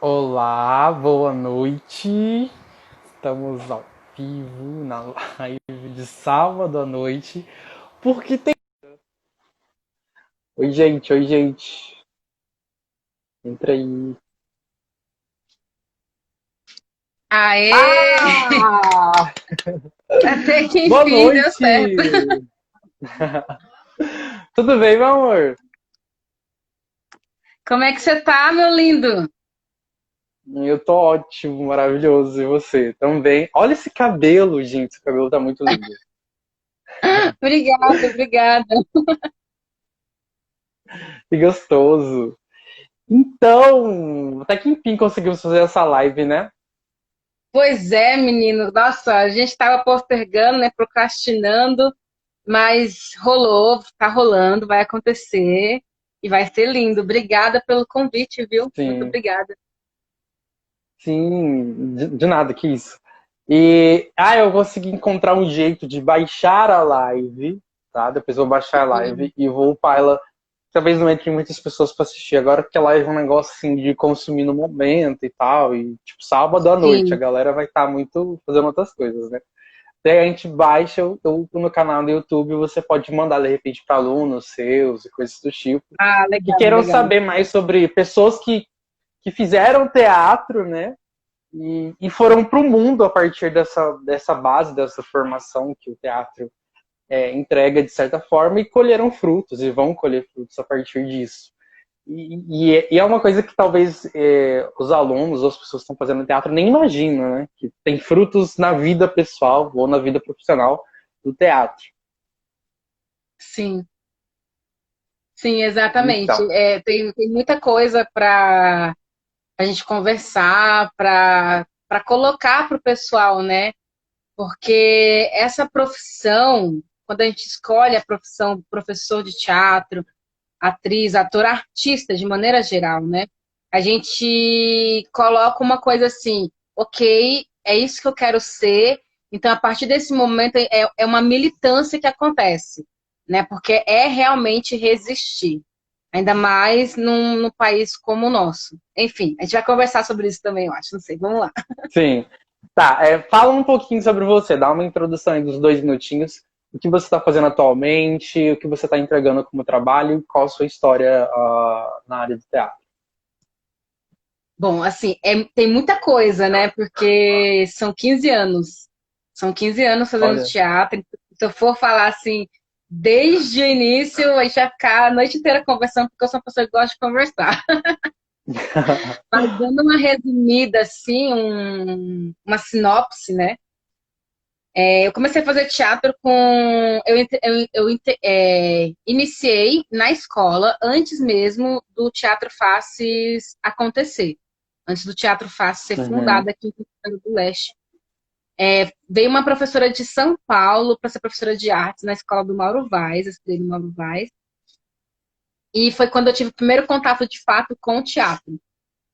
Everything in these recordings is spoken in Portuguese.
Olá, boa noite. Estamos ao vivo na live de sábado à noite. Porque tem. Oi, gente, oi, gente. Entra aí. Aê! Ah! Até que Boa enfim deu certo. noite! Tudo bem, meu amor? Como é que você tá, meu lindo? Eu tô ótimo, maravilhoso. E você? Também. Olha esse cabelo, gente. Esse cabelo tá muito lindo. Obrigada, obrigada. Que gostoso. Então, até que enfim conseguimos fazer essa live, né? Pois é, menino. Nossa, a gente estava postergando, né, procrastinando, mas rolou, tá rolando, vai acontecer e vai ser lindo. Obrigada pelo convite, viu? Muito Sim. obrigada. Sim, de nada, que isso. Eu consegui encontrar um jeito de baixar a live, tá? Depois eu vou baixar a live e vou upar ela. Talvez não entre muitas pessoas para assistir agora, porque a live é um negócio assim de consumir no momento e tal. E tipo, sábado à noite, a Sim. galera vai estar muito fazendo outras coisas, né? Daí a gente baixa, eu upo no canal do YouTube, você pode mandar de repente para alunos seus e coisas do tipo, Ah, que legal, queiram legal. saber mais sobre pessoas que fizeram teatro, né? E foram para o mundo a partir dessa base, dessa formação que o teatro entrega de certa forma e colheram frutos e vão colher frutos a partir disso. E é uma coisa que talvez os alunos ou as pessoas que estão fazendo teatro nem imaginam, né? Que tem frutos na vida pessoal ou na vida profissional do teatro. Sim, sim, exatamente. Então, Tem muita coisa para a gente conversar, para colocar para o pessoal, né? Porque essa profissão, quando a gente escolhe a profissão professor de teatro, atriz, ator, artista, de maneira geral, né? A gente coloca uma coisa assim, ok, é isso que eu quero ser. Então, a partir desse momento, é uma militância que acontece, né? Porque é realmente resistir. Ainda mais num país como o nosso. Enfim, a gente vai conversar sobre isso também, eu acho. Não sei, vamos lá. sim. Tá, fala um pouquinho sobre você, dá uma introdução aí dos 2 minutinhos. O que você está fazendo atualmente, o que você está entregando como trabalho, qual a sua história na área do teatro. Bom, assim, tem muita coisa, né? Porque são 15 anos. São 15 anos fazendo Olha. teatro. Se eu for falar assim, desde o início, a gente vai ficar a noite inteira conversando, porque eu sou uma pessoa que gosta de conversar. Mas dando uma resumida, assim, uma sinopse, né? Eu comecei a fazer teatro com. Iniciei na escola, antes mesmo do Teatro Faces acontecer. Antes do Teatro Faces ser Uhum. fundado aqui em Rio do Leste. Veio uma professora de São Paulo para ser professora de artes na escola do Mauro Vaz, eu estudei no Mauro Vaz. E foi quando eu tive o primeiro contato de fato com o teatro.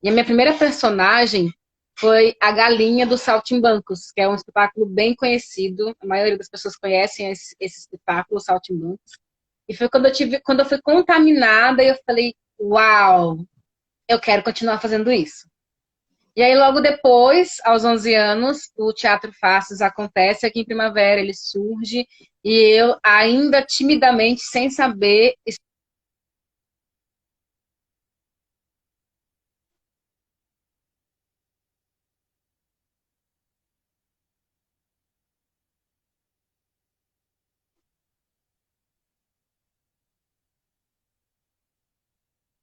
E a minha primeira personagem foi a Galinha dos Saltimbancos, que é um espetáculo bem conhecido. A maioria das pessoas conhecem esse espetáculo, Saltimbancos. E foi quando eu fui contaminada e eu falei, uau, eu quero continuar fazendo isso. E aí, logo depois, aos 11 anos, o Teatro Faces acontece aqui em Primavera, ele surge, e eu ainda timidamente, sem saber.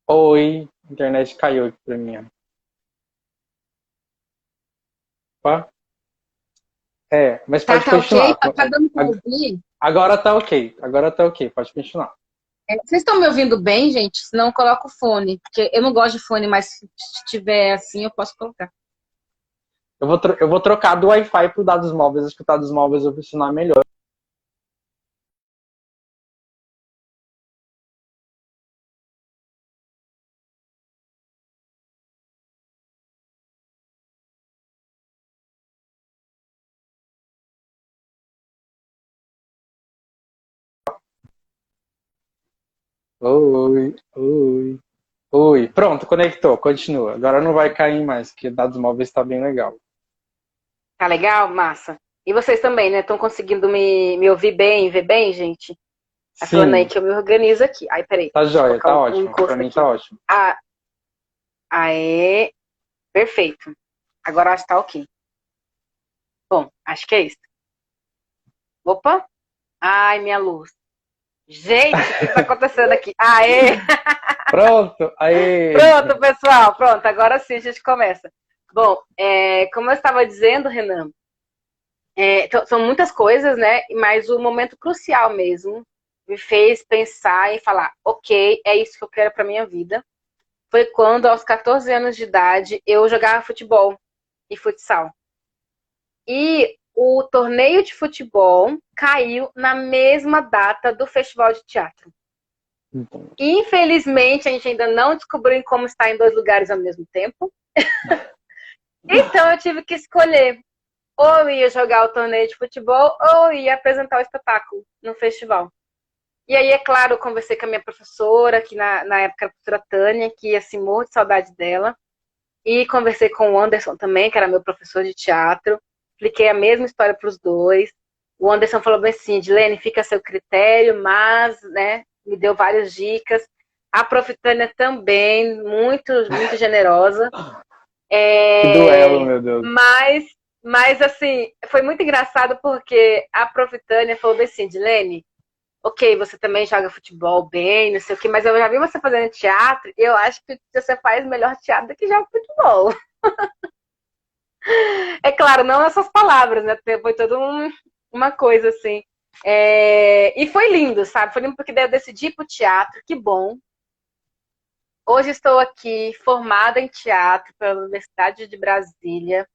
Oi, a internet caiu aqui pra mim. Opa. Mas Tá, pode tá ok? continuar. Tá dando para ouvir? Agora tá ok, pode continuar. Vocês estão me ouvindo bem, gente? Senão eu coloco o fone, porque eu não gosto de fone, mas se tiver assim, eu posso colocar. Eu vou trocar do Wi-Fi pro dados móveis, acho que o dados móveis vai funcionar melhor. Oi, oi. Oi, pronto, conectou, continua. Agora não vai cair mais, porque dados móveis está bem legal. Tá legal? Massa. E vocês também, né? Estão conseguindo me ouvir bem, ver bem, gente? Tá falando aí Sim, que eu me organizo aqui. Aí, peraí, tá deixa eu jóia, colocar tá um ótimo. Pra encosto mim tá aqui. ótimo. Ah, aê, perfeito. Agora acho que tá ok. Bom, acho que é isso. Opa! Ai, minha luz. Gente, o que que tá acontecendo aqui? Aê! Pronto, aí. Pronto, pessoal, pronto. Agora sim a gente começa. Bom, como eu estava dizendo, Renan, são muitas coisas, né? Mas o momento crucial mesmo me fez pensar e falar, ok, é isso que eu quero para minha vida. Foi quando, aos 14 anos de idade, eu jogava futebol e futsal. E o torneio de futebol caiu na mesma data do festival de teatro. Infelizmente, a gente ainda não descobriu como estar em dois lugares ao mesmo tempo. Então, eu tive que escolher. Ou eu ia jogar o torneio de futebol, ou eu ia apresentar o espetáculo no festival. E aí, é claro, eu conversei com a minha professora, que na época era a professora Tânia, que assim, morro de saudade dela. E conversei com o Anderson também, que era meu professor de teatro. Expliquei a mesma história para os dois. O Anderson falou bem assim, Edilene, fica a seu critério, mas, né, me deu várias dicas. A prof. Tânia também, muito, muito generosa. Que duelo, meu Deus. Mas, assim, foi muito engraçado porque a prof. Tânia falou bem assim, Edilene, ok, você também joga futebol bem, não sei o quê, mas eu já vi você fazendo teatro e eu acho que você faz melhor teatro do que joga futebol. É claro, não essas palavras, né? Foi toda uma coisa assim. E foi lindo, sabe? Foi lindo porque daí eu decidi ir pro teatro, que bom. Hoje estou aqui formada em teatro pela Universidade de Brasília,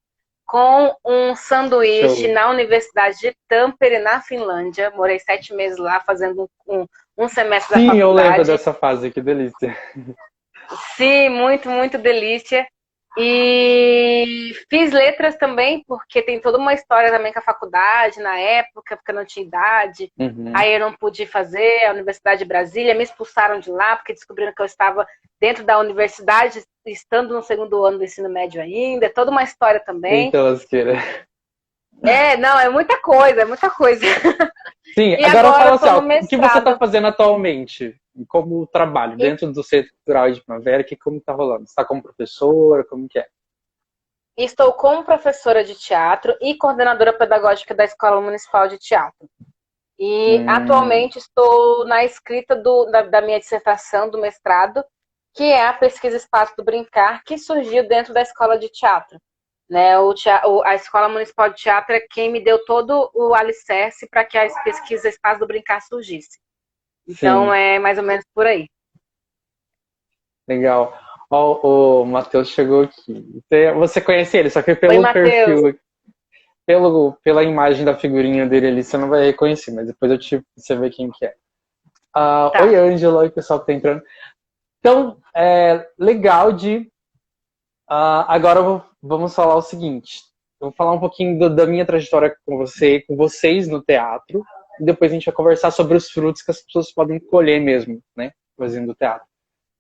com um sanduíche Show. na Universidade de Tampere, na Finlândia. Morei 7 meses lá, fazendo um semestre da Sim, eu lembro faculdade. dessa fase, que delícia. Sim, muito, muito delícia. E fiz letras também, porque tem toda uma história também com a faculdade, na época, porque eu não tinha idade. Uhum. Aí eu não pude fazer a Universidade de Brasília, me expulsaram de lá, porque descobriram que eu estava dentro da universidade, estando no segundo ano do ensino médio ainda. É toda uma história também. Eita lasqueira. Não, é muita coisa, é muita coisa. Sim, E agora agora fala eu assim, tô ó, no o que você está mestrado. fazendo atualmente como trabalho E dentro do Centro Cultural de Primavera? Como está rolando? Você está como professora? Como que é? estou como professora de teatro e coordenadora pedagógica da Escola Municipal de Teatro. E Hum, atualmente estou na escrita da minha dissertação do mestrado, que é a pesquisa Espaço do Brincar, que surgiu dentro da escola de teatro. Né? A Escola Municipal de Teatro é quem me deu todo o alicerce para que a pesquisa Espaço do Brincar surgisse. Então sim, é mais ou menos por aí. legal. Ó, o Matheus chegou aqui. Você conhece ele, só que Oi, pelo Matheus. perfil, pela imagem da figurinha dele ali, você não vai reconhecer, mas depois você vê quem que é. Oi, Tá. Ângela, oi, pessoal que tá entrando. Então, legal de. Agora vamos falar o seguinte. Eu vou falar um pouquinho da minha trajetória com você, com vocês no teatro, e depois a gente vai conversar sobre os frutos que as pessoas podem colher mesmo, né, fazendo teatro.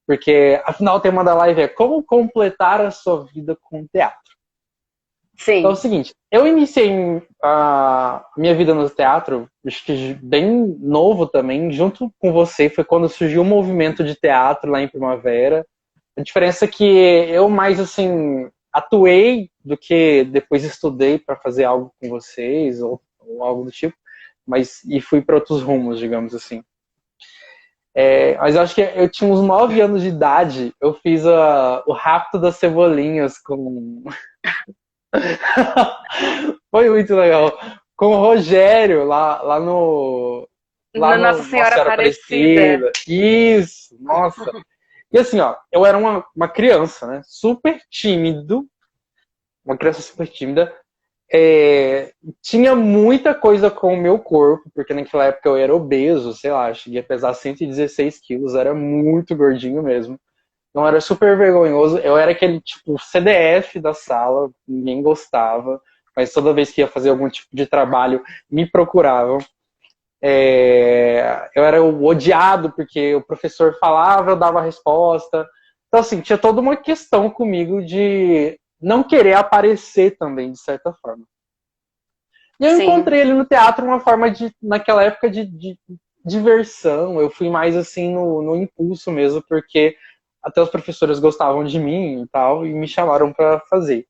Porque, afinal, o tema da live é como completar a sua vida com teatro. Então é o Sim. seguinte, eu iniciei a minha vida no teatro, acho que bem novo também, junto com você, foi quando surgiu o movimento de teatro lá em Primavera. A diferença é que eu mais, assim, atuei do que depois estudei para fazer algo com vocês, ou algo do tipo, e fui para outros rumos, digamos assim. Mas eu acho que eu tinha uns 9 anos de idade, eu fiz o Rapto das Cebolinhas com Foi muito legal. Com o Rogério, lá Na Nossa no Nossa Senhora Senhora Aparecida. Aparecida. Isso, nossa. E assim, ó, eu era uma criança, né? Super tímido. Uma criança super tímida. Tinha muita coisa com o meu corpo, porque naquela época eu era obeso, sei lá, cheguei a pesar 116 quilos, era muito gordinho mesmo. Então era super vergonhoso. Eu era aquele tipo CDF da sala, ninguém gostava, mas toda vez que ia fazer algum tipo de trabalho, me procuravam. Eu era o odiado, porque o professor falava, eu dava a resposta. Então, assim, tinha toda uma questão comigo de não querer aparecer também, de certa forma. E eu Sim. encontrei ali no teatro uma forma de, naquela época, de diversão. Eu fui mais, assim, no impulso mesmo, porque até os professores gostavam de mim e tal, e me chamaram para fazer.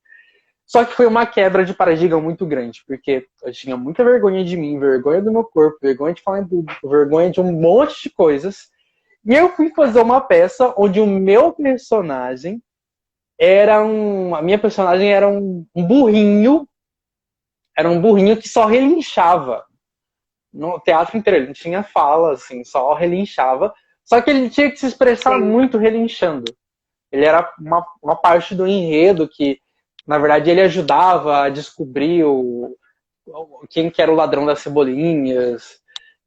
Só que foi uma quebra de paradigma muito grande, porque eu tinha muita vergonha de mim, vergonha do meu corpo, vergonha de falar em público, vergonha de um monte de coisas. E eu fui fazer uma peça onde o meu personagem era um. A minha personagem era um burrinho. Era um burrinho que só relinchava. No teatro inteiro, ele não tinha fala, assim, só relinchava. Só que ele tinha que se expressar Sim. muito relinchando. Ele era uma parte do enredo que, na verdade, ele ajudava a descobrir quem que era o ladrão das cebolinhas.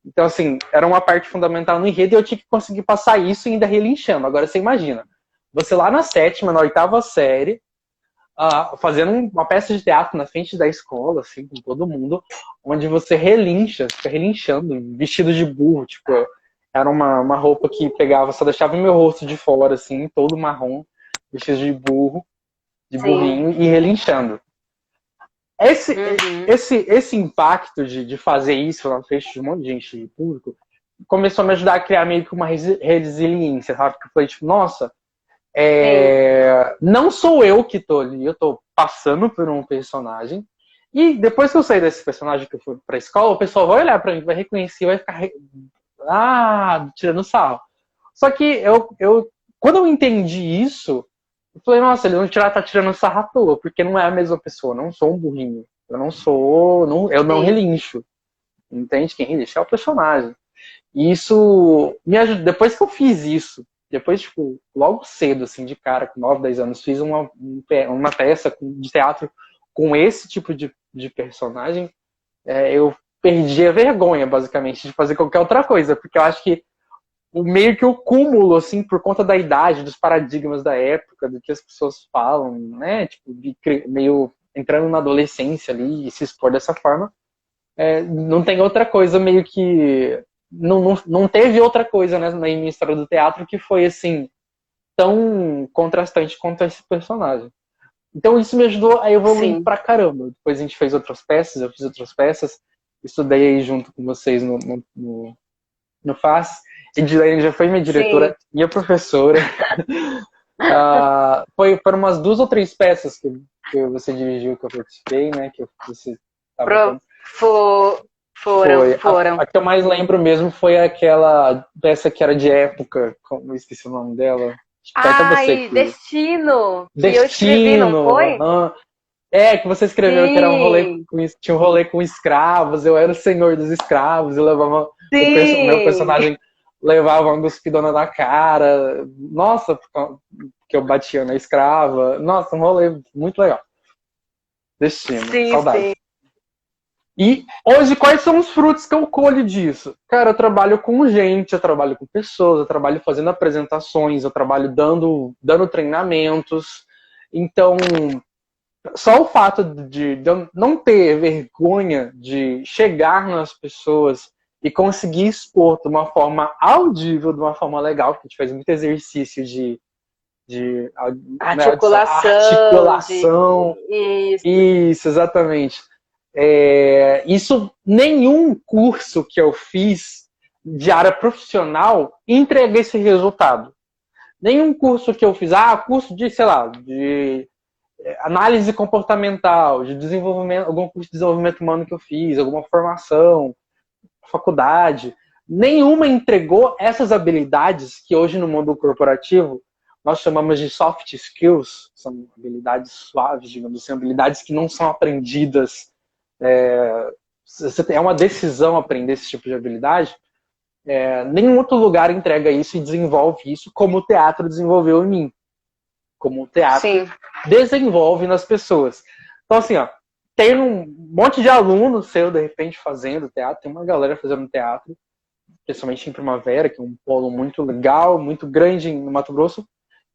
Então, assim, era uma parte fundamental no enredo e eu tinha que conseguir passar isso ainda relinchando. Agora, você imagina, você lá na sétima, na oitava série, fazendo uma peça de teatro na frente da escola, assim, com todo mundo, onde você relincha, fica relinchando, vestido de burro, tipo, era uma roupa que pegava, só deixava o meu rosto de fora, assim, todo marrom, vestido de burro, de Sim. burrinho, e relinchando. Esse, Uhum. esse impacto de fazer isso na frente de um monte de gente de público começou a me ajudar a criar meio que uma resiliência, sabe? Porque eu falei, tipo, nossa, Sim. não sou eu que tô ali, eu tô passando por um personagem. E depois que eu sair desse personagem que eu fui pra escola, o pessoal vai olhar pra mim, vai reconhecer, vai ficar tirando sarro. Só que quando eu entendi isso, eu falei, nossa, ele não tá tirando sarro à toa, porque não é a mesma pessoa, eu não sou um burrinho. Eu não sou. Eu não Sim. relincho. Entende? Quem relincha é o personagem. E isso me ajuda. Depois que eu fiz isso, depois, tipo, logo cedo, assim, de cara, com 9, 10 anos, fiz uma peça de teatro com esse tipo de personagem, eu perdi a vergonha, basicamente, de fazer qualquer outra coisa, porque eu acho que meio que o cúmulo, assim, por conta da idade, dos paradigmas da época, do que as pessoas falam, né, tipo, meio entrando na adolescência ali e se expor dessa forma, não tem outra coisa meio que. Não teve outra coisa, né, na minha história do teatro que foi assim tão contrastante quanto esse personagem. Então isso me ajudou a evoluir Sim. pra caramba. Depois a gente fez outras peças, eu fiz outras peças, estudei aí junto com vocês no FAS. Edilene já foi minha Sim. diretora, minha professora. Foram umas 2 ou 3 peças que você dirigiu, que eu participei, né? Que você estava Pro, atuando. foram, Foi. foram. A que eu mais lembro mesmo foi aquela peça que era de época, como eu esqueci o nome dela. Acho que foi até você Ai, que. Destino, que eu escrevi, não Destino! foi? Aham. Que você escreveu que era um rolê Sim, tinha um rolê com escravos, eu era o senhor dos escravos, eu levava. O meu sim, personagem levava uma cuspidona na cara. Nossa, que eu batia na escrava. Nossa, um rolê muito legal. Destino, sim, sim. saudade. E hoje, quais são os frutos que eu colho disso? Cara, eu trabalho com gente, eu trabalho com pessoas, eu trabalho fazendo apresentações, eu trabalho dando treinamentos. Então, só o fato de eu não ter vergonha de chegar nas pessoas e conseguir expor de uma forma audível, de uma forma legal, porque a gente faz muito exercício de, né, Articulação, de articulação. isso. Isso, exatamente. Isso, nenhum curso que eu fiz de área profissional entrega esse resultado. Nenhum curso que eu fiz, curso de, sei lá, de análise comportamental, de desenvolvimento, algum curso de desenvolvimento humano que eu fiz, alguma formação, faculdade, nenhuma entregou essas habilidades que hoje no mundo corporativo nós chamamos de soft skills, são habilidades suaves, digamos assim, habilidades que não são aprendidas. É uma decisão aprender esse tipo de habilidade. Nenhum outro lugar entrega isso e desenvolve isso como o teatro desenvolveu em mim. Como o teatro Sim, desenvolve nas pessoas. Então, assim, tem um monte de alunos seu, de repente, fazendo teatro, tem uma galera fazendo teatro, principalmente em Primavera, que é um polo muito legal, muito grande no Mato Grosso,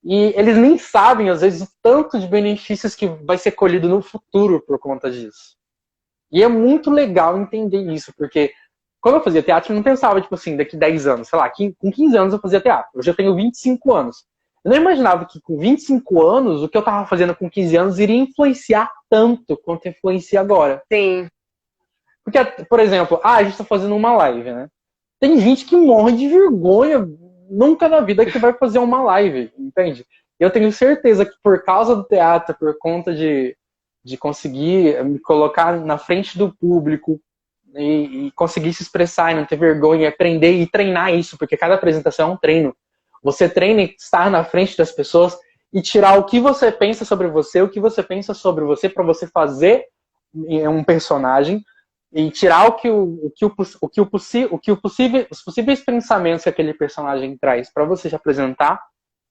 e eles nem sabem, às vezes, o tanto de benefícios que vai ser colhido no futuro por conta disso. E é muito legal entender isso, porque quando eu fazia teatro, eu não pensava, tipo assim, daqui 10 anos, sei lá, com 15 anos eu fazia teatro. Hoje eu tenho 25 anos. Eu não imaginava que com 25 anos, o que eu tava fazendo com 15 anos iria influenciar tanto quanto influencia agora. Sim. Porque, por exemplo, a gente tá fazendo uma live, né? Tem gente que morre de vergonha nunca na vida que vai fazer uma live, entende? Eu tenho certeza que por causa do teatro, por conta de conseguir me colocar na frente do público e conseguir se expressar e não ter vergonha, e aprender e treinar isso, porque cada apresentação é um treino. Você treina em estar na frente das pessoas e tirar o que você pensa sobre você, o que você pensa sobre você, para você fazer um personagem e tirar os possíveis pensamentos que aquele personagem traz para você se apresentar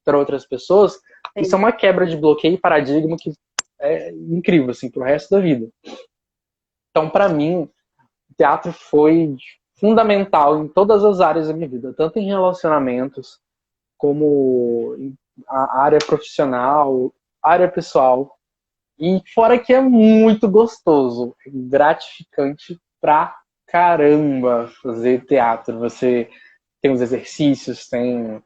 para outras pessoas. Sim. Isso é uma quebra de bloqueio e paradigma que é incrível, assim, pro resto da vida. Então, para mim, o teatro foi fundamental em todas as áreas da minha vida, tanto em relacionamentos, como a área profissional, área pessoal. E fora que é muito gostoso, gratificante pra caramba fazer teatro. Você tem os exercícios, tem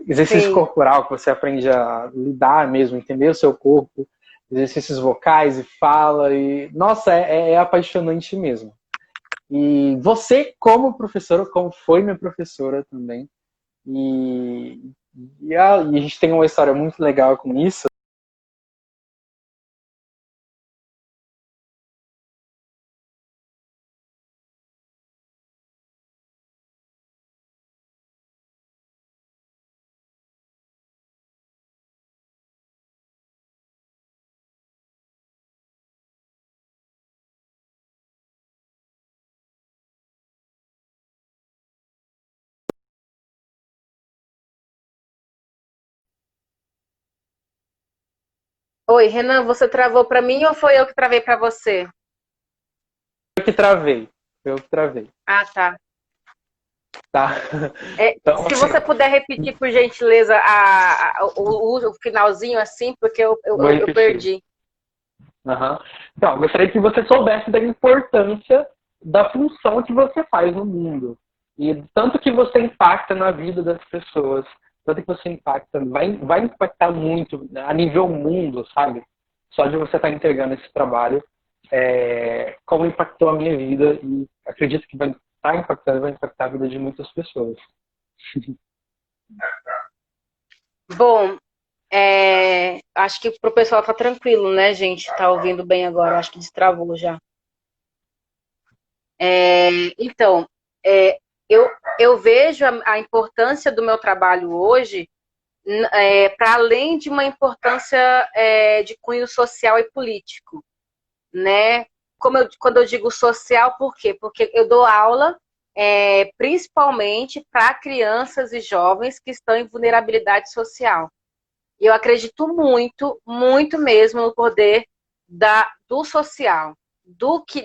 exercício Sim. corporal que você aprende a lidar mesmo, entender o seu corpo, exercícios vocais e fala. E nossa, é apaixonante mesmo. E você, como professora, como foi minha professora também, e a gente tem uma história muito legal com isso. Oi, Renan, você travou para mim ou foi eu que travei para você? Eu que travei. Eu que travei. Ah, tá. Tá. Então, se assim, você puder repetir, por gentileza, o finalzinho assim, porque eu perdi. Uhum. Então, eu gostaria que você soubesse da importância da função que você faz no mundo. E tanto que você impacta na vida das pessoas, tanto que você impacta, vai impactar muito a nível mundo, sabe? Só de você estar entregando esse trabalho, como impactou a minha vida, e acredito que vai estar impactando, vai impactar a vida de muitas pessoas. Bom, acho que pro pessoal tá tranquilo, né, gente? Tá ouvindo bem agora, acho que destravou já. Então, eu vejo a importância do meu trabalho hoje para além de uma importância de cunho social e político, né? Quando eu digo social, por quê? Porque eu dou aula principalmente para crianças e jovens que estão em vulnerabilidade social. E eu acredito muito, muito mesmo no poder do social,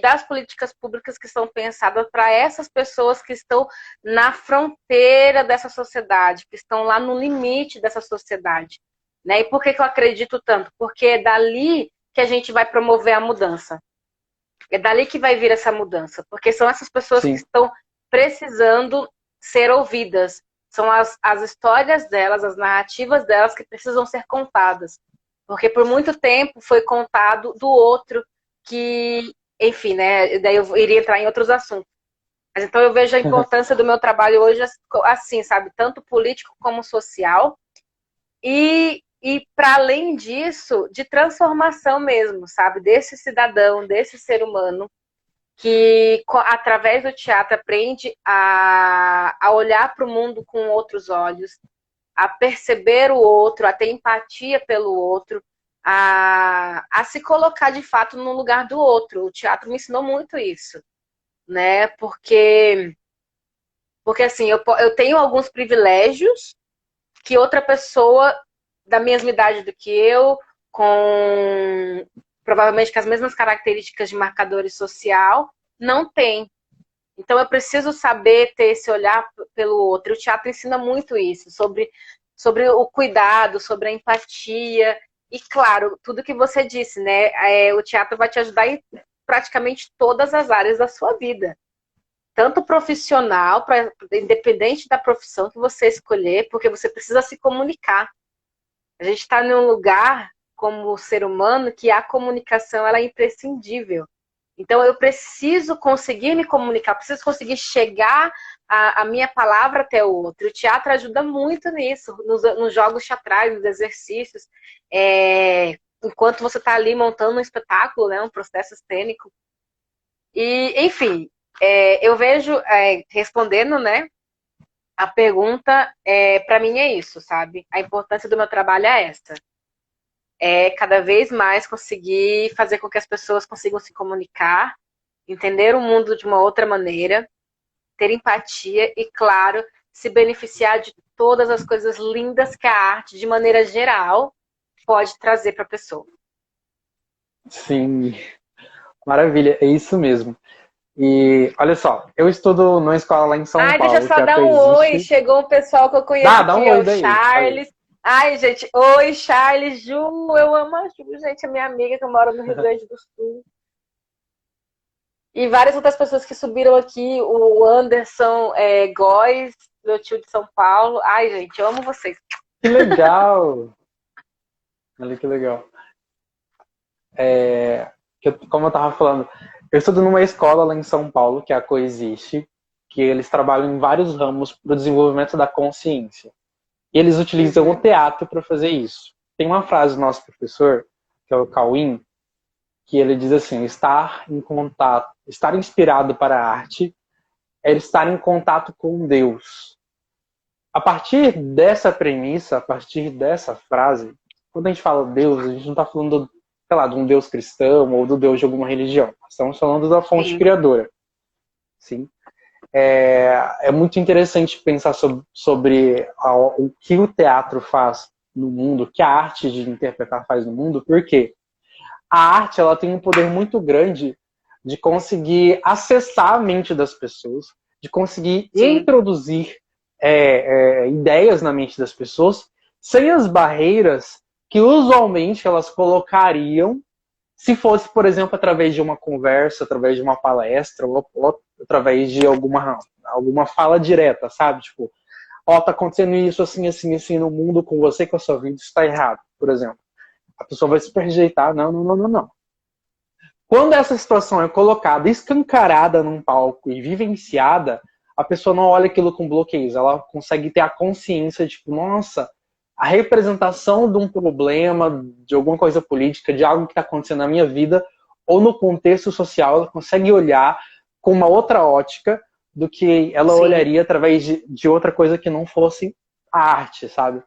das políticas públicas que são pensadas para essas pessoas que estão na fronteira dessa sociedade, que estão lá no limite dessa sociedade. Né? E por que eu acredito tanto? Porque é dali que a gente vai promover a mudança. É dali que vai vir essa mudança, porque são essas pessoas Sim. que estão precisando ser ouvidas. São as histórias delas, as narrativas delas que precisam ser contadas. Porque por muito tempo foi contado do outro que, enfim, né? Daí eu iria entrar em outros assuntos. Mas então eu vejo a importância do meu trabalho hoje assim, sabe? Tanto político como social. E para além disso, de transformação mesmo, sabe? Desse cidadão, desse ser humano, que através do teatro aprende a olhar para o mundo com outros olhos, a perceber o outro, a ter empatia pelo outro, a se colocar de fato no lugar do outro. O teatro me ensinou muito isso, né? Porque assim, eu tenho alguns privilégios que outra pessoa da mesma idade do que eu, com provavelmente com as mesmas características de marcadores social, não tem. Então eu preciso saber ter esse olhar pelo outro. O teatro ensina muito isso, sobre o cuidado, sobre a empatia. E claro, tudo que você disse, né? O teatro vai te ajudar em praticamente todas as áreas da sua vida. Tanto profissional, independente da profissão que você escolher, porque você precisa se comunicar. A gente está num lugar, como ser humano, que a comunicação ela é imprescindível. Então, eu preciso conseguir me comunicar, preciso conseguir chegar a minha palavra até o outro. O teatro ajuda muito nisso, nos jogos teatrais, nos exercícios. Enquanto você está ali montando um espetáculo, né, um processo cênico. E, enfim, eu vejo, respondendo, né, a pergunta, para mim é isso, sabe? A importância do meu trabalho é essa. É cada vez mais conseguir fazer com que as pessoas consigam se comunicar, entender o mundo de uma outra maneira, ter empatia e, claro, se beneficiar de todas as coisas lindas que a arte, de maneira geral, pode trazer para a pessoa. Sim, maravilha, é isso mesmo. E olha só, eu estudo numa escola lá em São Ai, deixa eu Paulo, que só é a dar um oi. Coexiste. Chegou um pessoal que eu conheço Dá um aqui, ó, oi o daí, falei. Charles. Ai, gente, oi, Charles, Ju, eu amo a Ju, gente, é minha amiga que mora no Rio Grande do Sul. E várias outras pessoas que subiram aqui, o Anderson Góes, meu tio de São Paulo. Ai, gente, eu amo vocês. Que legal! Olha que legal. Como eu estava falando, eu estudo numa escola lá em São Paulo, que é a Coexiste, que eles trabalham em vários ramos para o desenvolvimento da consciência. E eles utilizam o teatro para fazer isso. Tem uma frase do nosso professor, que é o Cauim, que ele diz assim: estar em contato, estar inspirado para a arte é estar em contato com Deus. A partir dessa premissa, a partir dessa frase, quando a gente fala Deus, a gente não está falando, sei lá, de um Deus cristão ou do Deus de alguma religião. Estamos falando da fonte Sim. criadora. Sim. É muito interessante pensar sobre o que o teatro faz no mundo, o que a arte de interpretar faz no mundo, porque a arte ela tem um poder muito grande de conseguir acessar a mente das pessoas, de conseguir introduzir ideias na mente das pessoas, sem as barreiras que usualmente elas colocariam se fosse, por exemplo, através de uma conversa, através de uma palestra, ou através de alguma fala direta, sabe? Tipo, ó, tá acontecendo isso, assim, assim, assim, no mundo com você, com a sua vida, isso tá errado, por exemplo. A pessoa vai super rejeitar, não, não, não, não, não. Quando essa situação é colocada, escancarada num palco e vivenciada, a pessoa não olha aquilo com bloqueios, ela consegue ter a consciência de, tipo, nossa, a representação de um problema, de alguma coisa política, de algo que está acontecendo na minha vida, ou no contexto social, ela consegue olhar com uma outra ótica do que ela olharia através de outra coisa que não fosse a arte, sabe?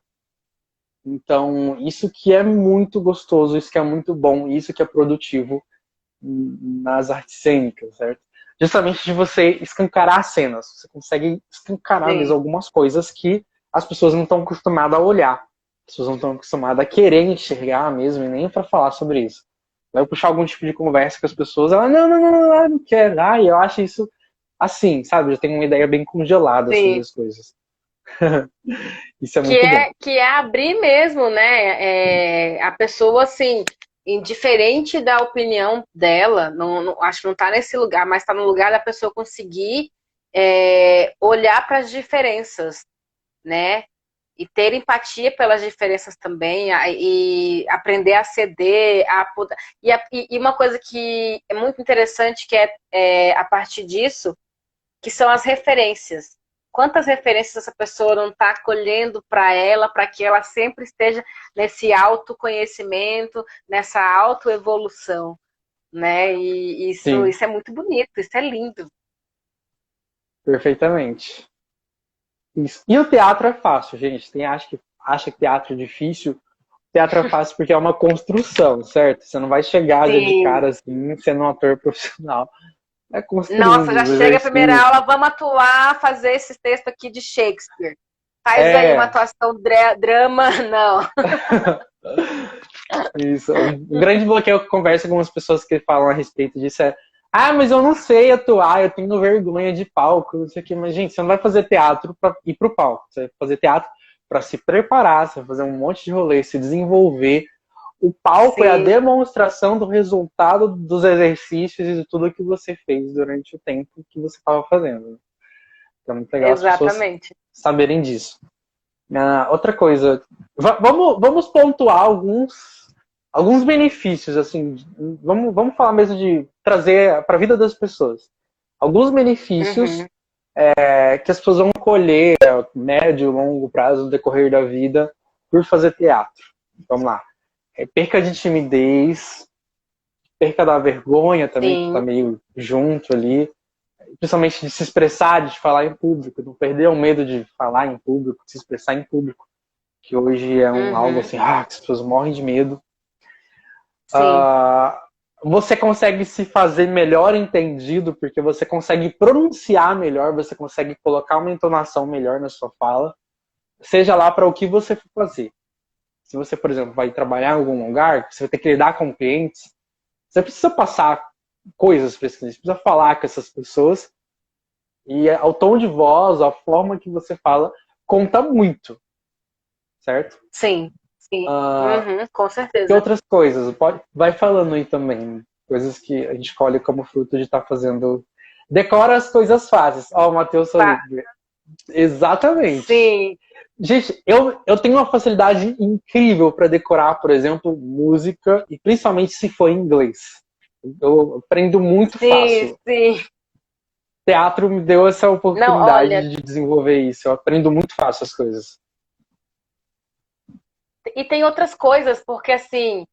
Então, isso que é muito gostoso, isso que é muito bom, isso que é produtivo nas artes cênicas, certo? Justamente de você escancarar cenas. Você consegue escancarar mesmo algumas coisas que as pessoas não estão acostumadas a olhar. As pessoas não estão acostumadas a querer enxergar mesmo e nem para falar sobre isso. Vai puxar algum tipo de conversa com as pessoas, ela, não, não, não, não, não quero. Eu acho isso assim, sabe? Eu tenho uma ideia bem congelada sobre as coisas. Isso é muito bom. Que é abrir mesmo, né? A pessoa, assim, indiferente da opinião dela, acho que não está nesse lugar, mas está no lugar da pessoa conseguir olhar para as diferenças, né? E ter empatia pelas diferenças também, e aprender a ceder, e uma coisa que é muito interessante, que a partir disso, que são as referências. Quantas referências essa pessoa não está colhendo para ela, para que ela sempre esteja nesse autoconhecimento, nessa autoevolução, né? E isso é muito bonito, isso é lindo. Perfeitamente. Isso. E o teatro é fácil, gente. Tem acha que teatro é difícil. Teatro é fácil porque é uma construção, certo? Você não vai chegar já de cara assim, sendo um ator profissional. É construindo Nossa, já os chega a primeira exercícios. aula, vamos atuar, fazer esse texto aqui de Shakespeare. Faz aí uma atuação drama, não. Isso. Um grande bloqueio que eu converso com algumas pessoas que falam a respeito disso é: mas eu não sei atuar, eu tenho vergonha de palco, não sei o que. Mas, gente, você não vai fazer teatro para ir pro palco. Você vai fazer teatro para se preparar, você vai fazer um monte de rolê, se desenvolver. O palco é a demonstração do resultado dos exercícios e de tudo que você fez durante o tempo que você estava fazendo. Então, é muito legal as pessoas saberem disso. Outra coisa, vamos pontuar alguns benefícios, assim, vamos falar mesmo de trazer para a vida das pessoas. Alguns benefícios Uhum, que as pessoas vão colher a médio e longo prazo no decorrer da vida por fazer teatro. Vamos lá. Perca de timidez, perca da vergonha também, que está sim. meio junto ali, principalmente de se expressar, de falar em público, não perder o medo de falar em público, de se expressar em público, que hoje é algo Uhum, assim, que as pessoas morrem de medo. sim. Você consegue se fazer melhor entendido, porque você consegue pronunciar melhor, você consegue colocar uma entonação melhor na sua fala, seja lá para o que você for fazer. Se você, por exemplo, vai trabalhar em algum lugar, você vai ter que lidar com clientes, você precisa passar coisas para esses clientes, precisa falar com essas pessoas, e o tom de voz, a forma que você fala, conta muito, certo? Sim, sim. Uh, Uhum, com que certeza. outras coisas? Vai falando aí também. Coisas que a gente colhe como fruto de estar fazendo. Decora as coisas fáceis. Ó, o Matheus Fa- falou. Exatamente. Sim, Gente, eu tenho uma facilidade incrível para decorar, por exemplo, música, e principalmente se for em inglês. Eu aprendo muito sim, fácil. sim. Teatro me deu essa Não, olha, oportunidade de desenvolver isso. Eu aprendo muito fácil as coisas. e tem outras coisas, porque assim,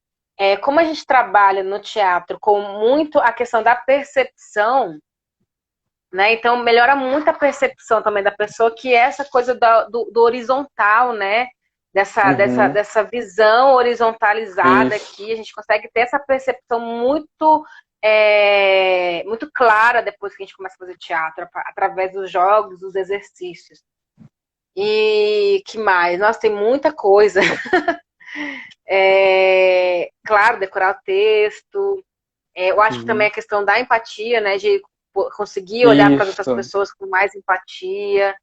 como a gente trabalha no teatro com muito a questão da percepção, né? Então melhora muito a percepção também da pessoa, que é essa coisa do horizontal, né? Uhum, Dessa visão horizontalizada isso. aqui, a gente consegue ter essa percepção muito clara depois que a gente começa a fazer teatro, através dos jogos, dos exercícios. E que mais? Nossa, tem muita coisa. Claro, decorar o texto. Eu acho que também Uhum. a questão da empatia, né? De conseguir olhar para as outras Isso. pessoas com mais empatia.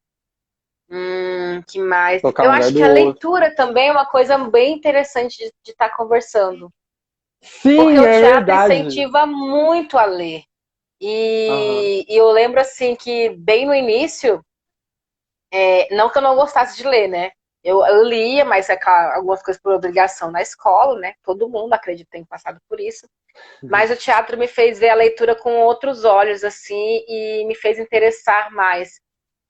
Que mais? Colocar Eu no lugar acho do que a outro. leitura também é uma coisa bem interessante de estar conversando. Porque Sim, o é teatro verdade. incentiva muito a ler. Aham. E eu lembro assim que bem no início, não que eu não gostasse de ler, né? Eu lia, mas claro, algumas coisas por obrigação na escola, né? Todo mundo acredita ter passado por isso. Mas o teatro me fez ver a leitura com outros olhos, assim, e me fez interessar mais.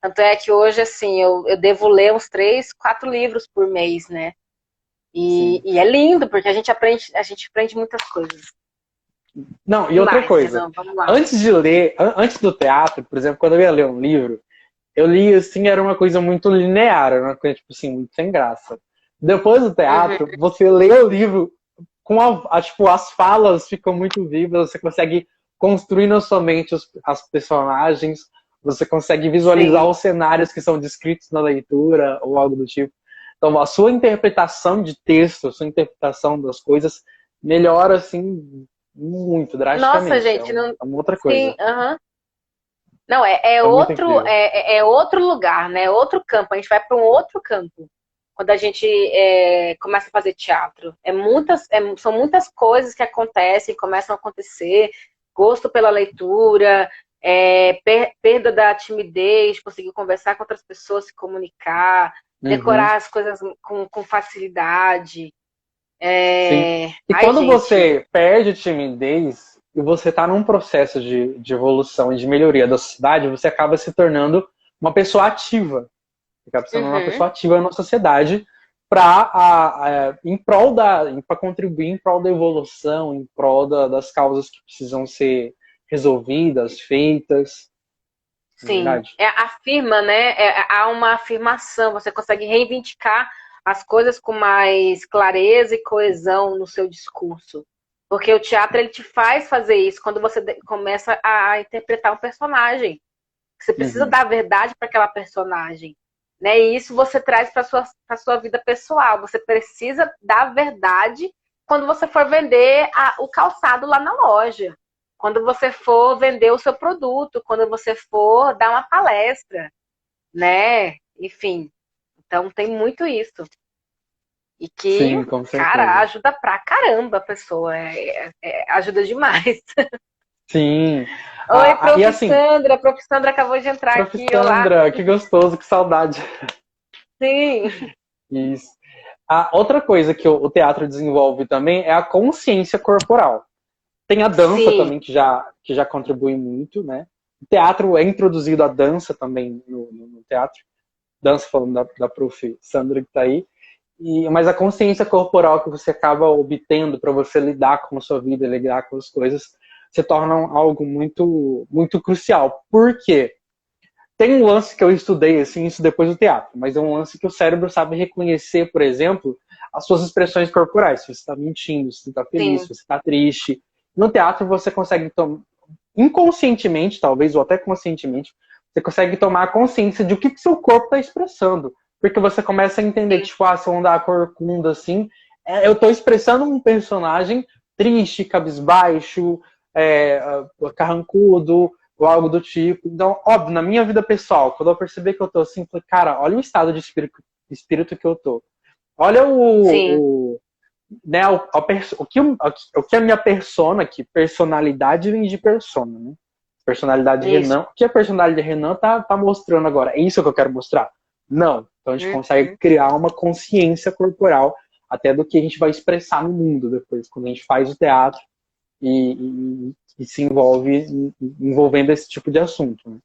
Tanto é que hoje, assim, eu devo ler uns 3, 4 livros por mês, né? Sim. E é lindo, porque a gente aprende muitas coisas. Não, e E outra mais, coisa. Renan, vamos lá. Antes de ler, antes do teatro, por exemplo, quando eu ia ler um livro, eu li assim, era uma coisa muito linear, era uma coisa, tipo assim, muito sem graça. Depois do Uhum, teatro, você lê o livro com tipo, as falas ficam muito vivas, você consegue construir na sua mente as personagens, você consegue visualizar sim, os cenários que são descritos na leitura ou algo do tipo. Então, a sua interpretação de texto, a sua interpretação das coisas melhora assim muito nossa, drasticamente. gente, não, É uma outra sim, coisa. aham. Não, É muito incrível. é outro lugar, né? Outro campo. A gente vai para um outro campo quando a gente começa a fazer teatro. São muitas coisas que acontecem, começam a acontecer. Gosto pela leitura, perda da timidez, conseguir conversar com outras pessoas, se comunicar, Uhum. decorar as coisas com facilidade. Sim. E Ai, quando gente. você perde timidez e você está num processo de evolução e de melhoria da sociedade, você acaba se tornando uma pessoa ativa. Você acaba se tornando uma Uhum, pessoa ativa na sociedade para em prol para contribuir em prol da evolução, em prol das causas que precisam ser resolvidas, feitas. Não é sim. verdade? Afirma, né? Há uma afirmação, você consegue reivindicar as coisas com mais clareza e coesão no seu discurso. Porque o teatro ele te faz fazer isso quando você começa a interpretar um personagem. Você precisa Uhum. dar verdade para aquela personagem. Né? E isso você traz para a sua vida pessoal. Você precisa dar verdade quando você for vender o calçado lá na loja. Quando você for vender o seu produto, quando você for dar uma palestra, né? Enfim, então tem muito isso. E que, Sim, com cara, certeza. ajuda pra caramba a pessoa. Ajuda demais. Sim. Oi, E assim, professora. A professora acabou de entrar aqui. Olá. professora, que gostoso, que saudade. Sim. Isso. A outra coisa que o teatro desenvolve também é a consciência corporal. Tem a dança Sim. também, que já contribui muito, né? O teatro é introduzido a dança também no teatro. Dança, falando da prof. Sandra, que está aí. Mas a consciência corporal que você acaba obtendo para você lidar com a sua vida, lidar com as coisas, se torna algo muito, muito crucial. Por quê? Tem um lance que eu estudei, assim, isso depois do teatro, mas é um lance que o cérebro sabe reconhecer, por exemplo, as suas expressões corporais. Se você está mentindo, se você está feliz, Sim. se você está triste. No teatro você consegue, inconscientemente, talvez, ou até conscientemente, você consegue tomar consciência de o que seu corpo está expressando. Porque você começa a entender, Sim. tipo, se eu andar corcunda, assim, eu estou expressando um personagem triste, cabisbaixo, carrancudo, ou algo do tipo. Então, óbvio, na minha vida pessoal, quando eu perceber que eu tô assim, eu falei, cara, olha o estado de espírito que eu tô. Olha Sim. né, o que a minha persona, que personalidade vem de persona, né? Personalidade Isso. Renan. O que a personalidade Renan tá mostrando agora? É isso que eu quero mostrar? Não. Então a gente consegue criar uma consciência corporal até do que a gente vai expressar no mundo depois, quando a gente faz o teatro e se envolvendo esse tipo de assunto. Né?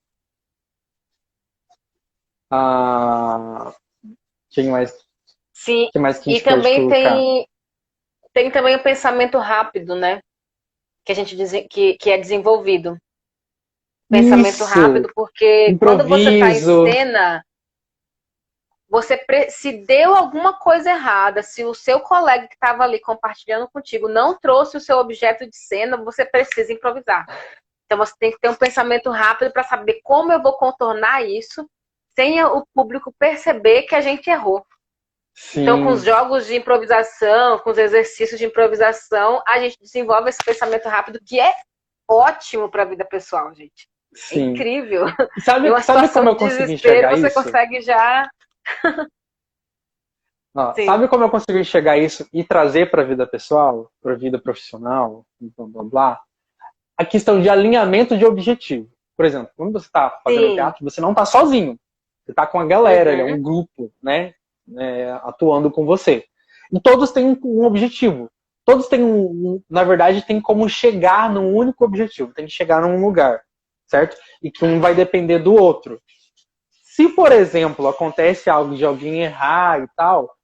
Quem mais, Sim. que mais que a E gente pode também colocar? tem também o pensamento rápido, né? Que a gente que é desenvolvido. Pensamento Isso! rápido, porque quando você está em Improviso. cena, se deu alguma coisa errada, se o seu colega que estava ali compartilhando contigo não trouxe o seu objeto de cena, você precisa improvisar. Então você tem que ter um pensamento rápido para saber como eu vou contornar isso sem o público perceber que a gente errou. Sim. Então, com os jogos de improvisação, com os exercícios de improvisação, a gente desenvolve esse pensamento rápido que é ótimo para a vida pessoal, gente. É Sim. incrível. Sabe, Em uma sabe situação como eu de consegui desespero, enxergar você isso? consegue já. Sim. Sabe como eu consigo enxergar isso e trazer para a vida pessoal, para a vida profissional, blá, blá, blá? A questão de alinhamento de objetivo. Por exemplo, quando você está fazendo Sim. teatro, você não está sozinho. Você está com a galera, é um grupo, né? Atuando com você. E todos têm um objetivo. Todos têm na verdade, tem como chegar num único objetivo. Tem que chegar num lugar, certo? E que um vai depender do outro. Se, por exemplo, acontece algo de alguém errar e tal,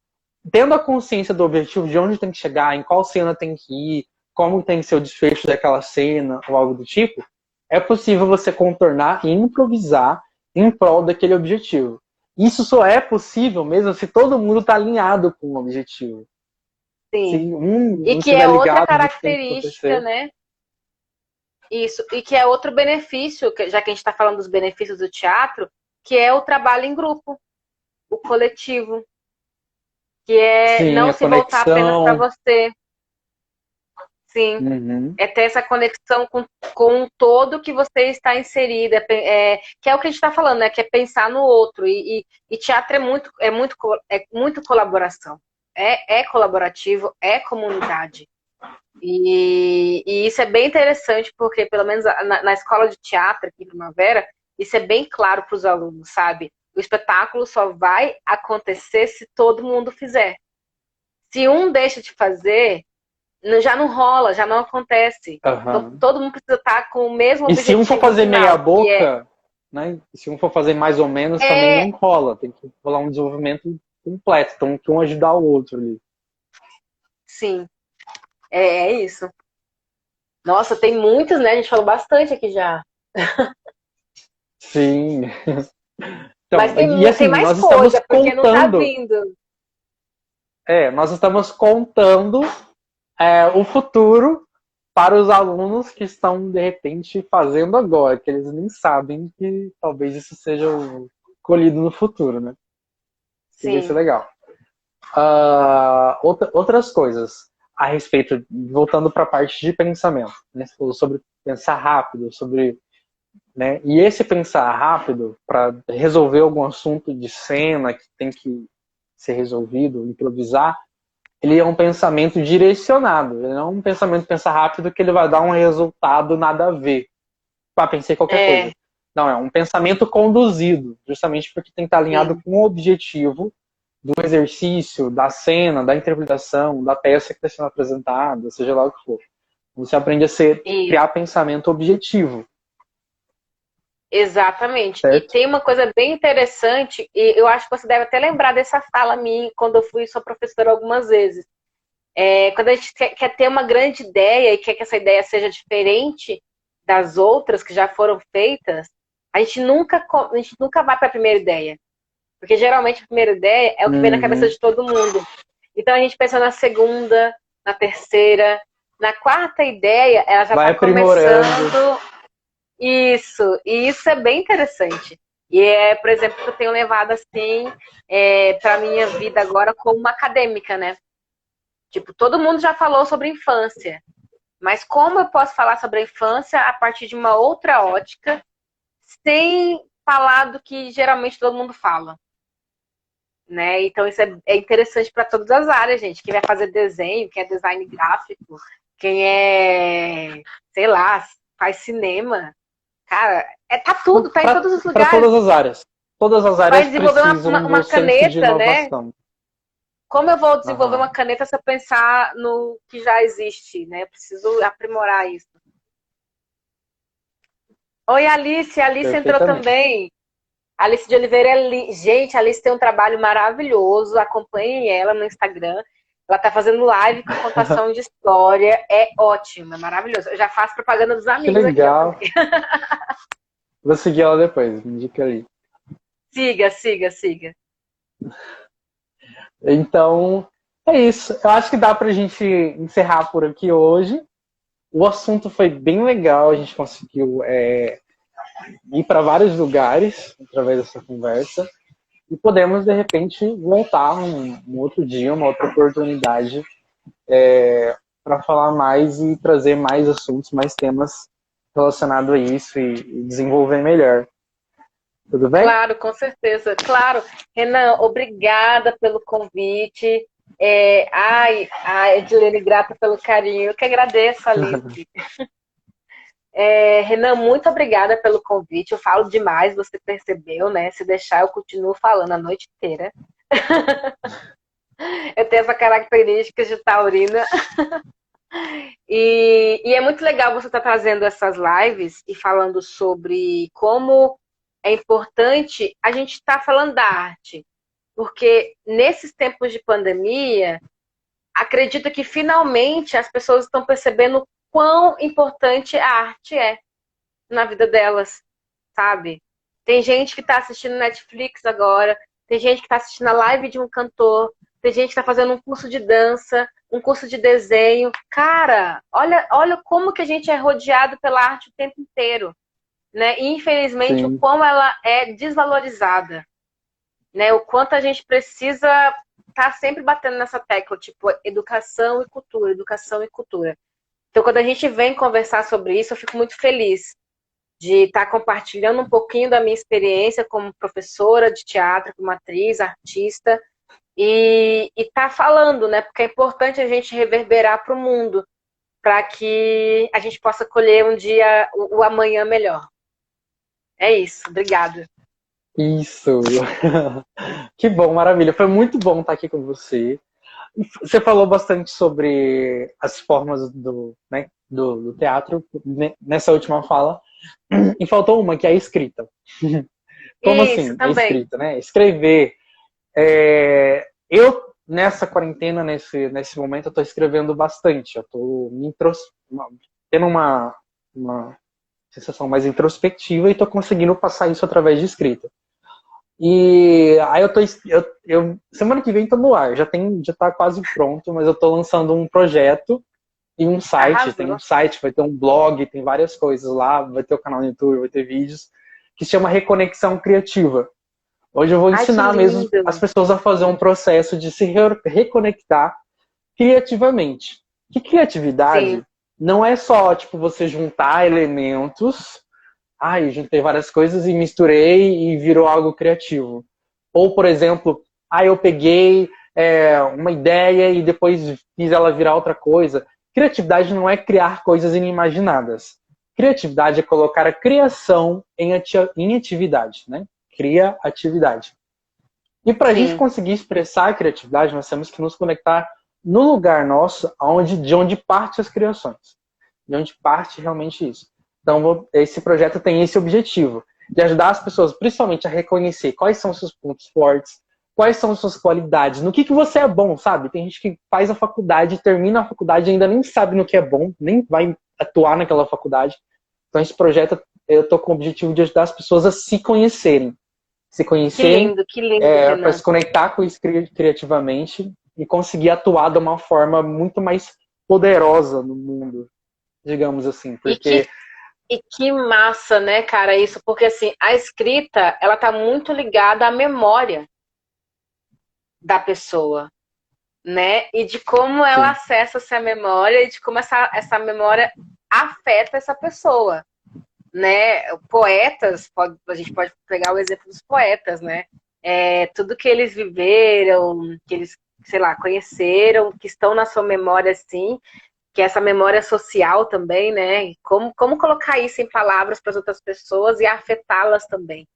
tendo a consciência do objetivo, de onde tem que chegar, em qual cena tem que ir, como tem que ser o desfecho daquela cena, ou algo do tipo, é possível você contornar e improvisar em prol daquele objetivo. Isso só é possível mesmo se todo mundo está alinhado com o objetivo. Se Sim. um E não que é estiver outra ligado do que tem que característica, acontecer. né? Isso. E que é outro benefício, já que a gente está falando dos benefícios do teatro, que é o trabalho em grupo, o coletivo, que é Sim, não a se voltar apenas para conexão. você. Sim. Uhum. É ter essa conexão com o todo que você está inserido, que é o que a gente está falando, né? Que é pensar no outro. E teatro é muito colaboração. É colaborativo, é comunidade. E isso é bem interessante, porque pelo menos na escola de teatro aqui em Primavera, isso é bem claro para os alunos, sabe? O espetáculo só vai acontecer se todo mundo fizer. Se um deixa de fazer, já não rola, já não acontece. Então, Uhum. todo mundo precisa estar com o mesmo E se um for objetivo fazer meia final, que boca, né? Se um for fazer mais ou menos, também é não rola. Tem que rolar um desenvolvimento completo. Então, que um ajudar o outro ali. sim, é isso. Nossa, tem muitos, né? A gente falou bastante aqui já. Sim. Mas Então, e tem assim, mais nós estamos coisa, porque não tá contando. vindo. Nós estamos contando o futuro para os alunos que estão, de repente, fazendo agora, que eles nem sabem que talvez isso seja colhido no futuro, né? Seria isso Sim, legal. Outras coisas a respeito, voltando para a parte de pensamento, né? Você falou sobre pensar rápido, sobre, né? E esse pensar rápido para resolver algum assunto de cena que tem que ser resolvido, improvisar, ele é um pensamento direcionado. Ele não é um pensamento pensar rápido que ele vai dar um resultado nada a ver. Para pensar em qualquer coisa. Não, é um pensamento conduzido, justamente porque tem que estar alinhado sim, com o objetivo do exercício, da cena, da interpretação, da peça que está sendo apresentada, seja lá o que for. Você aprende a criar pensamento objetivo. Exatamente. Certo? E tem uma coisa bem interessante, e eu acho que você deve até lembrar dessa fala minha quando eu fui sua professora algumas vezes. Quando a gente quer ter uma grande ideia e quer que essa ideia seja diferente das outras que já foram feitas, a gente nunca vai para a primeira ideia. Porque geralmente a primeira ideia é o que vem na cabeça de todo mundo. Então a gente pensa na segunda, na terceira, na quarta ideia, ela já está começando. Isso, e isso é bem interessante. E por exemplo, que eu tenho levado assim para minha vida agora como uma acadêmica, né? Tipo, todo mundo já falou sobre infância, mas como eu posso falar sobre a infância a partir de uma outra ótica, sem falar do que geralmente todo mundo fala? Né? Então isso é interessante para todas as áreas, gente. Quem vai fazer desenho, quem é design gráfico, quem é, sei lá, faz cinema. Cara, tá tudo, tá em todos os lugares. Para todas as áreas. Todas as áreas vai desenvolver uma caneta, de inovação. né? Como eu vou desenvolver uma caneta se eu pensar no que já existe, né? Eu preciso aprimorar isso. Oi, Alice. A Alice entrou também. Alice de Oliveira gente, a Alice tem um trabalho maravilhoso. Acompanhem ela no Instagram. Ela tá fazendo live com contação de história. É ótimo, é maravilhoso. Eu já faço propaganda dos amigos. Que legal. Aqui. Vou seguir ela depois, me indica ali. Siga. Então, é isso. Eu acho que dá pra gente encerrar por aqui hoje. O assunto foi bem legal, a gente conseguiu ir para vários lugares através dessa conversa. E podemos, de repente, voltar um outro dia, uma outra oportunidade para falar mais e trazer mais assuntos, mais temas relacionados a isso e desenvolver melhor. Tudo bem? Claro, com certeza. Claro. Renan, obrigada pelo convite. Edilene, grata pelo carinho. Eu que agradeço, Alice. Renan, muito obrigada pelo convite. Eu falo demais, você percebeu, né? Se deixar, eu continuo falando a noite inteira. Eu tenho essa característica de taurina. E é muito legal você estar trazendo essas lives e falando sobre como é importante a gente estar falando da arte. Porque nesses tempos de pandemia, acredito que finalmente as pessoas estão percebendo quão importante a arte é na vida delas, sabe? Tem gente que está assistindo Netflix agora, tem gente que está assistindo a live de um cantor, tem gente que está fazendo um curso de dança, um curso de desenho. Cara, olha como que a gente é rodeado pela arte o tempo inteiro, né? E, infelizmente, Sim. O quão ela é desvalorizada, né? O quanto a gente precisa estar sempre batendo nessa tecla, tipo, educação e cultura, educação e cultura. Então, quando a gente vem conversar sobre isso, eu fico muito feliz de estar compartilhando um pouquinho da minha experiência como professora de teatro, como atriz, artista, e estar falando, né? Porque é importante a gente reverberar para o mundo, para que a gente possa colher um dia, o amanhã melhor. É isso, obrigada. Isso! Que bom, maravilha. Foi muito bom estar aqui com você. Você falou bastante sobre as formas do teatro nessa última fala. E faltou uma, que é a escrita. Como Isso, assim? Também. A escrita, né? Escrever. Eu, nessa quarentena, nesse momento, eu estou escrevendo bastante. Eu estou tendo uma sensação mais introspectiva e estou conseguindo passar isso através de escrita. E aí semana que vem tô no ar, já tá quase pronto, mas eu tô lançando um projeto e um site. Arrasou. Tem um site, vai ter um blog, tem várias coisas lá, vai ter o canal no YouTube, vai ter vídeos, que se chama Reconexão Criativa. Hoje eu vou ensinar mesmo as pessoas a fazer um processo de se reconectar criativamente. Que criatividade Sim. não é só tipo você juntar elementos. Eu juntei várias coisas e misturei e virou algo criativo. Ou, por exemplo, eu peguei uma ideia e depois fiz ela virar outra coisa. Criatividade não é criar coisas inimaginadas. Criatividade é colocar a criação em atividade, né? Cria atividade. E para a gente Sim. conseguir expressar a criatividade, nós temos que nos conectar no lugar nosso, de onde parte as criações. De onde parte realmente isso. Então, esse projeto tem esse objetivo, de ajudar as pessoas, principalmente, a reconhecer quais são os seus pontos fortes, quais são as suas qualidades, no que você é bom, sabe? Tem gente que faz a faculdade, termina a faculdade e ainda nem sabe no que é bom, nem vai atuar naquela faculdade. Então, esse projeto, eu tô com o objetivo de ajudar as pessoas a se conhecerem. Se conhecerem, Que lindo, para Renan. se conectar com isso criativamente e conseguir atuar de uma forma muito mais poderosa no mundo, digamos assim, E porque que massa, né, cara, isso, porque assim, a escrita, ela tá muito ligada à memória da pessoa, né? E de como ela sim, acessa essa memória e de como essa memória afeta essa pessoa, né? Poetas, a gente pode pegar o exemplo dos poetas, né? Tudo que eles viveram, que eles, sei lá, conheceram, que estão na sua memória, assim, que é essa memória social também, né? E como colocar isso em palavras para as outras pessoas e afetá-las também.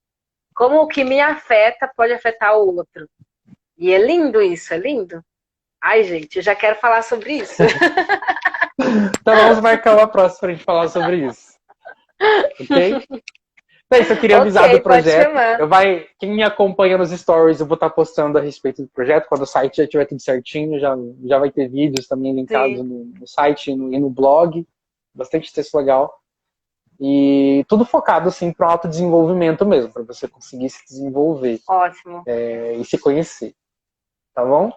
Como o que me afeta pode afetar o outro. E é lindo isso, é lindo. Ai, gente, eu já quero falar sobre isso. então vamos marcar uma próxima para a gente falar sobre isso, ok? Então, isso eu queria avisar do Ok, pode projeto. chamar. Quem me acompanha nos stories, eu vou estar postando a respeito do projeto. Quando o site já estiver tudo certinho, já vai ter vídeos também linkados Sim, no site e no blog. Bastante texto legal. E tudo focado, assim, para o autodesenvolvimento mesmo, para você conseguir se desenvolver ótimo. e se conhecer. Tá bom?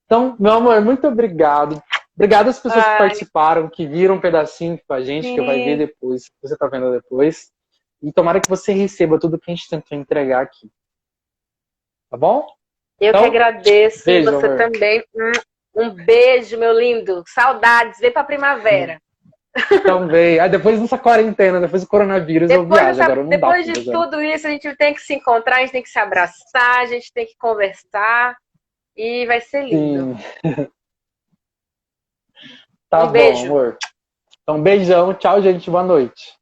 Então, meu amor, muito obrigado. Obrigado às pessoas que Ai, participaram, que viram um pedacinho com a gente, que vai ver sim. depois, que você está vendo depois. E tomara que você receba tudo que a gente tentou entregar aqui. Tá bom? Eu que Então, agradeço e beijo, você amor. também. Um beijo, meu lindo. Saudades. Vem pra primavera. Também. Ah, depois dessa quarentena, depois do coronavírus, eu viajo. Agora não dá Depois pra de viajar. tudo isso, a gente tem que se encontrar, a gente tem que se abraçar, a gente tem que conversar e vai ser lindo. Sim. Tá Um bom, beijo. amor. Então, beijão. Tchau, gente. Boa noite.